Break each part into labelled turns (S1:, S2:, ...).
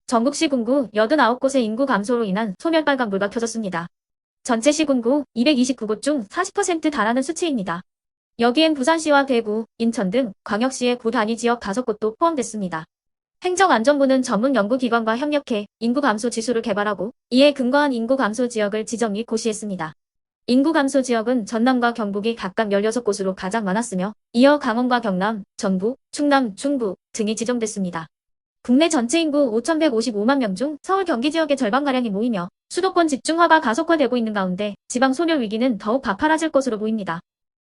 S1: 전국 시군구 89곳의 인구 감소로 인한 소멸빨간불가 켜졌습니다. 전체 시군구 229곳 중 40% 달하는 수치입니다. 여기엔 부산시와 대구, 인천 등 광역시의 구 단위 지역 5곳도 포함됐습니다. 행정안전부는 전문 연구기관과 협력해 인구 감소 지수를 개발하고 이에 근거한 인구 감소 지역을 지정 및 고시했습니다. 인구 감소 지역은 전남과 경북이 각각 16곳으로 가장 많았으며 이어 강원과 경남, 전북, 충남, 중부 등이 지정됐습니다. 국내 전체 인구 5,155만 명 중 서울 경기 지역의 절반가량이 모이며 수도권 집중화가 가속화되고 있는 가운데 지방 소멸 위기는 더욱 가파라질 것으로 보입니다.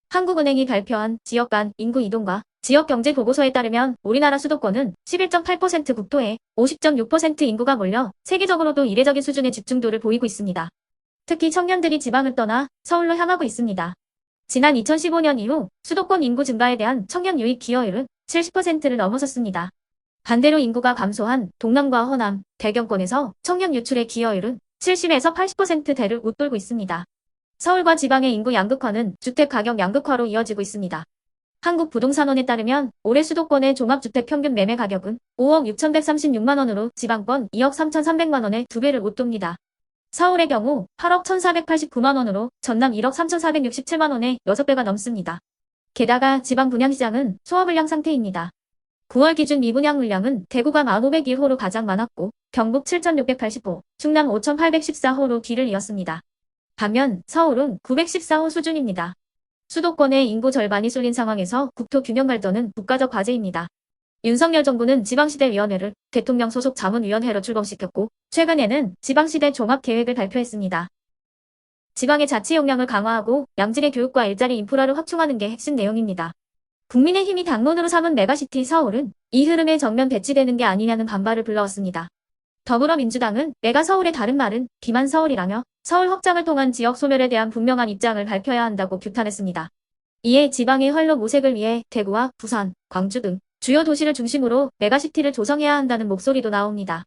S1: 한국은행이 발표한 지역 간 인구 이동과 지역 경제 보고서에 따르면 우리나라 수도권은 11.8% 국토에 50.6% 인구가 몰려 세계적으로도 이례적인 수준의 집중도를 보이고 있습니다. 특히 청년들이 지방을 떠나 서울로 향하고 있습니다. 지난 2015년 이후 수도권 인구 증가에 대한 청년 유입 기여율은 70%를 넘어섰습니다. 반대로 인구가 감소한 동남과 호남, 대경권에서 청년 유출의 기여율은 70에서 80%대를 웃돌고 있습니다. 서울과 지방의 인구 양극화는 주택 가격 양극화로 이어지고 있습니다. 한국부동산원에 따르면 올해 수도권의 종합주택 평균 매매 가격은 5억 6,136만 원으로 지방권 2억 3,300만 원의 2배를 웃돕니다. 서울의 경우 8억 1,489만 원으로 전남 1억 3,467만 원의 6배가 넘습니다. 게다가 지방 분양시장은 소화불량 상태입니다. 9월 기준 미분양 물량은 대구가 1,501호로 가장 많았고 경북 7,680호, 충남 5,814호로 뒤를 이었습니다. 반면 서울은 914호 수준입니다. 수도권의 인구 절반이 쏠린 상황에서 국토 균형 발전은 국가적 과제입니다. 윤석열 정부는 지방시대위원회를 대통령 소속 자문위원회로 출범시켰고 최근에는 지방시대 종합계획을 발표했습니다. 지방의 자치 역량을 강화하고 양질의 교육과 일자리 인프라를 확충하는 게 핵심 내용입니다. 국민의힘이 당론으로 삼은 메가시티 서울은 이 흐름에 정면 배치되는 게 아니냐는 반발을 불러왔습니다. 더불어민주당은 메가 서울의 다른 말은 기만 서울이라며 서울 확장을 통한 지역 소멸에 대한 분명한 입장을 밝혀야 한다고 규탄했습니다. 이에 지방의 활로 모색을 위해 대구와 부산, 광주 등 주요 도시를 중심으로 메가시티를 조성해야 한다는 목소리도 나옵니다.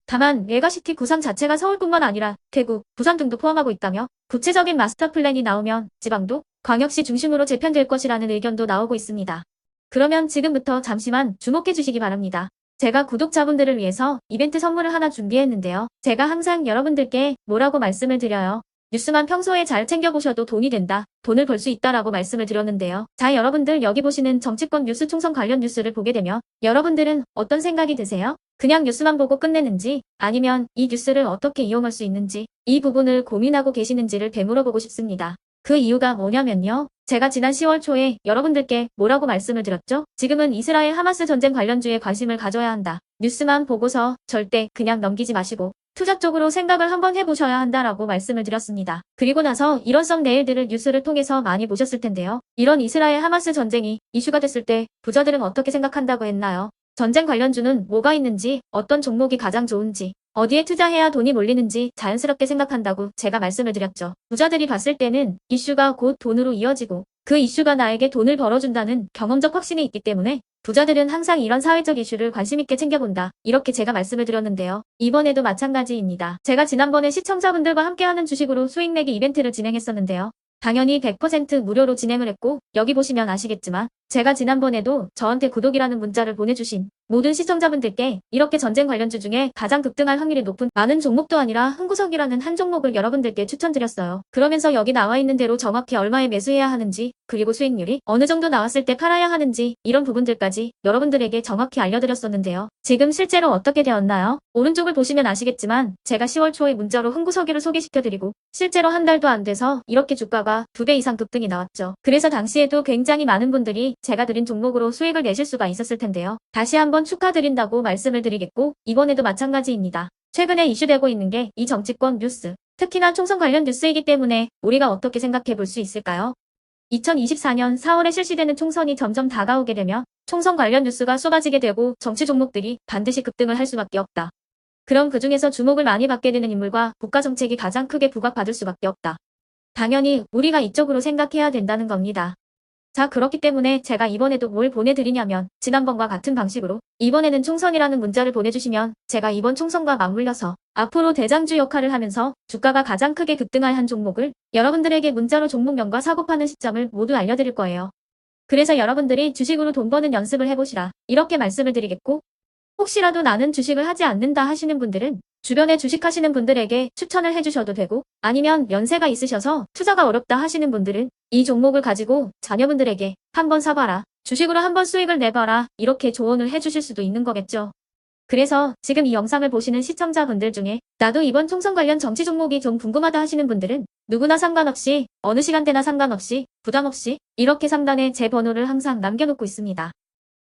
S1: 다만 메가시티 구상 자체가 서울뿐만 아니라 대구, 부산 등도 포함하고 있다며 구체적인 마스터 플랜이 나오면 지방도 광역시 중심으로 재편될 것이라는 의견도 나오고 있습니다. 그러면 지금부터 잠시만 주목해 주시기 바랍니다. 제가 구독자분들을 위해서 이벤트 선물을 하나 준비했는데요. 제가 항상 여러분들께 뭐라고 말씀을 드려요. 뉴스만 평소에 잘 챙겨보셔도 돈이 된다, 돈을 벌 수 있다라고 말씀을 드렸는데요. 자, 여러분들 여기 보시는 정치권 뉴스 총선 관련 뉴스를 보게 되면 여러분들은 어떤 생각이 드세요? 그냥 뉴스만 보고 끝내는지 아니면 이 뉴스를 어떻게 이용할 수 있는지 이 부분을 고민하고 계시는지를 되물어보고 싶습니다. 그 이유가 뭐냐면요. 제가 지난 10월 초에 여러분들께 뭐라고 말씀을 드렸죠? 지금은 이스라엘 하마스 전쟁 관련주에 관심을 가져야 한다. 뉴스만 보고서 절대 그냥 넘기지 마시고 투자 쪽으로 생각을 한번 해보셔야 한다라고 말씀을 드렸습니다. 그리고 나서 이런 썸네일들을 뉴스를 통해서 많이 보셨을 텐데요. 이런 이스라엘 하마스 전쟁이 이슈가 됐을 때 부자들은 어떻게 생각한다고 했나요? 전쟁 관련주는 뭐가 있는지, 어떤 종목이 가장 좋은지, 어디에 투자해야 돈이 몰리는지 자연스럽게 생각한다고 제가 말씀을 드렸죠. 부자들이 봤을 때는 이슈가 곧 돈으로 이어지고 그 이슈가 나에게 돈을 벌어준다는 경험적 확신이 있기 때문에 부자들은 항상 이런 사회적 이슈를 관심있게 챙겨본다. 이렇게 제가 말씀을 드렸는데요. 이번에도 마찬가지입니다. 제가 지난번에 시청자분들과 함께하는 주식으로 수익 내기 이벤트를 진행했었는데요. 당연히 100% 무료로 진행을 했고 여기 보시면 아시겠지만 제가 지난번에도 저한테 구독이라는 문자를 보내주신 모든 시청자분들께 이렇게 전쟁 관련주 중에 가장 급등할 확률이 높은 많은 종목도 아니라 흥구석이라는 한 종목을 여러분들께 추천드렸어요. 그러면서 여기 나와 있는 대로 정확히 얼마에 매수해야 하는지 그리고 수익률이 어느 정도 나왔을 때 팔아야 하는지 이런 부분들까지 여러분들에게 정확히 알려드렸었는데요. 지금 실제로 어떻게 되었나요? 오른쪽을 보시면 아시겠지만 제가 10월 초에 문자로 흥구석이를 소개시켜드리고 실제로 한 달도 안 돼서 이렇게 주가가 2배 이상 급등이 나왔죠. 그래서 당시에도 굉장히 많은 분들이 제가 드린 종목으로 수익을 내실 수가 있었을 텐데요. 다시 한번 축하드린다고 말씀을 드리겠고 이번에도 마찬가지입니다. 최근에 이슈되고 있는 게 이 정치권 뉴스, 특히나 총선 관련 뉴스이기 때문에 우리가 어떻게 생각해 볼 수 있을까요? 2024년 4월에 실시되는 총선이 점점 다가오게 되면 총선 관련 뉴스가 쏟아지게 되고 정치 종목들이 반드시 급등을 할 수밖에 없다. 그럼 그 중에서 주목을 많이 받게 되는 인물과 국가 정책이 가장 크게 부각받을 수밖에 없다. 당연히 우리가 이쪽으로 생각해야 된다는 겁니다. 자, 그렇기 때문에 제가 이번에도 뭘 보내드리냐면 지난번과 같은 방식으로 이번에는 총선이라는 문자를 보내주시면 제가 이번 총선과 맞물려서 앞으로 대장주 역할을 하면서 주가가 가장 크게 급등할 한 종목을 여러분들에게 문자로 종목명과 사고 파는 시점을 모두 알려드릴 거예요. 그래서 여러분들이 주식으로 돈 버는 연습을 해보시라 이렇게 말씀을 드리겠고 혹시라도 나는 주식을 하지 않는다 하시는 분들은 주변에 주식하시는 분들에게 추천을 해주셔도 되고, 아니면 연세가 있으셔서 투자가 어렵다 하시는 분들은 이 종목을 가지고 자녀분들에게 한번 사봐라, 주식으로 한번 수익을 내봐라, 이렇게 조언을 해주실 수도 있는 거겠죠. 그래서 지금 이 영상을 보시는 시청자분들 중에 나도 이번 총선 관련 정치 종목이 좀 궁금하다 하시는 분들은 누구나 상관없이, 어느 시간대나 상관없이, 부담 없이 이렇게 상단에 제 번호를 항상 남겨놓고 있습니다.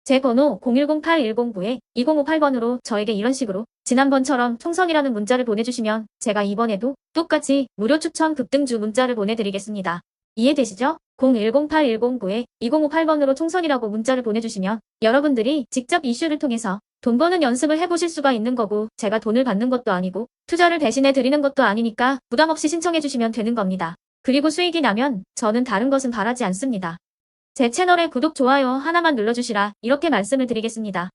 S1: 제 번호 010-8109-2058번으로 저에게 이런 식으로 지난번처럼 총선이라는 문자를 보내주시면 제가 이번에도 똑같이 무료 추천 급등주 문자를 보내드리겠습니다. 이해되시죠? 010-8109-2058번으로 총선이라고 문자를 보내주시면 여러분들이 직접 이슈를 통해서 돈 버는 연습을 해보실 수가 있는 거고, 제가 돈을 받는 것도 아니고 투자를 대신해 드리는 것도 아니니까 부담 없이 신청해 주시면 되는 겁니다. 그리고 수익이 나면 저는 다른 것은 바라지 않습니다. 제 채널에 구독, 좋아요 하나만 눌러주시라, 이렇게 말씀을 드리겠습니다.